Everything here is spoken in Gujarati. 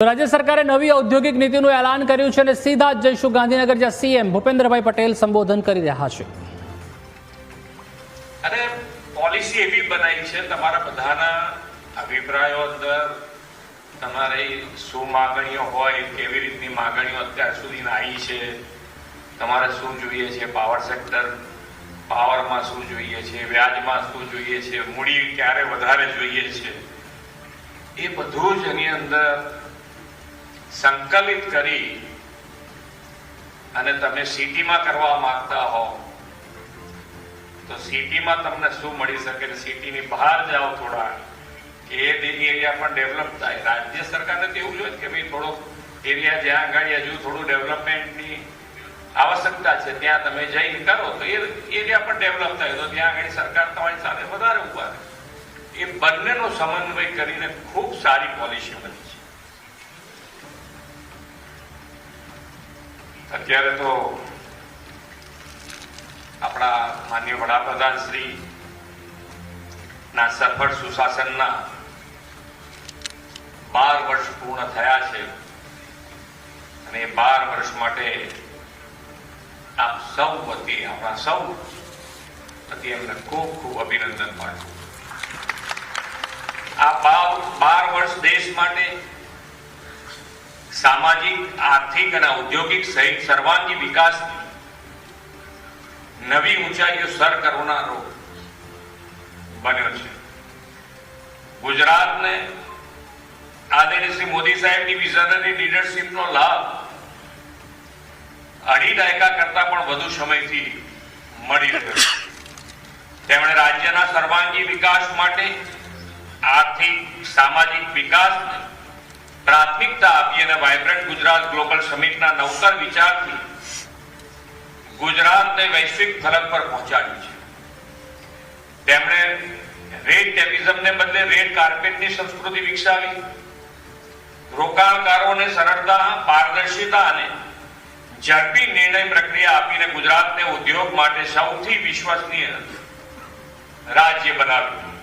રાજ્ય સરકારે નવી ઔદ્યોગિક નીતિનું એલાન કર્યું છે અને સીધા જ જઈશું ગાંધીનગર, જ્યાં સીએમ ભૂપેન્દ્રભાઈ પટેલ સંબોધન કરી રહ્યા છે. અને પોલિસી એવી બનાવી છે, તમારા બધાના અભિપ્રાયો અંદર તમારી શું માગણીઓ હોય, કેવી રીતની માગણીઓ અત્યાર સુધીના આવી છે, તમારે શું જોઈએ છે, પાવર સેક્ટર પાવરમાં શું જોઈએ છે, વ્યાજમાં શું જોઈએ છે, મૂડી ક્યારે વધારે જોઈએ છે, એ બધું જ એની અંદર સંકલિત કરી અને તમે સિટીમાં કરવા માંગતા હો તો સિટીમાં તમને શું મળી શકે, સિટીની બહાર જાઓ થોડા કે એ એરિયા પણ ડેવલપ થાય. રાજ્ય સરકારને તો એવું જોઈએ કે ભાઈ થોડો એરિયા જ્યાં આગળ હજુ થોડું ડેવલપમેન્ટની આવશ્યકતા છે ત્યાં તમે જઈને કરો તો એ એરિયા પણ ડેવલપ થાય તો ત્યાં આગળ સરકાર તમારી સાથે વધારે ઉભા રહે. એ બંનેનો સમન્વય કરીને ખૂબ સારી પોલિસી બની છે. અત્યારે તો આપણા માનનીય વડાપ્રધાન શ્રી ના સફળ સુશાસનના 12 વર્ષ પૂર્ણ થયા છે અને એ 12 વર્ષ માટે આપ સૌ વતી આપણા સૌ વતી એમને ખૂબ ખૂબ અભિનંદન પાઠવું. આ 12 વર્ષ દેશ માટે સામાજિક, આર્થિક અને ઔદ્યોગિક સહિત સર્વાંગી વિકાસની નવી ઊંચાઈઓ સર કરનારો બન્યો છે. ગુજરાતને આદરણીય શ્રી મોદી સાહેબની વિઝનરી લીડરશીપનો લાભ 2.5 દાયકા કરતા પણ વધુ સમયથી મળી રહ્યો છે. તેમણે રાજ્યના સર્વાંગી વિકાસ માટે આર્થિક, સામાજિક વિકાસને પ્રાથમિકતા આપી અને વાઇબ્રન્ટ ગુજરાત ગ્લોબલ સમિટના નવતર વિચારથી ગુજરાતને વૈશ્વિક ફલક પર પહોંચાડ્યું છે. તેમણે રેડ ટેપિઝમને બદલે રેડ કાર્પેટની સંસ્કૃતિ વિકસાવી, રોકાણકારોને સરળતા, પારદર્શિતા અને ઝડપી નિર્ણય પ્રક્રિયા આપીને ગુજરાતને ઉદ્યોગ માટે સૌથી વિશ્વસનીય રાજ્ય બનાવ્યું.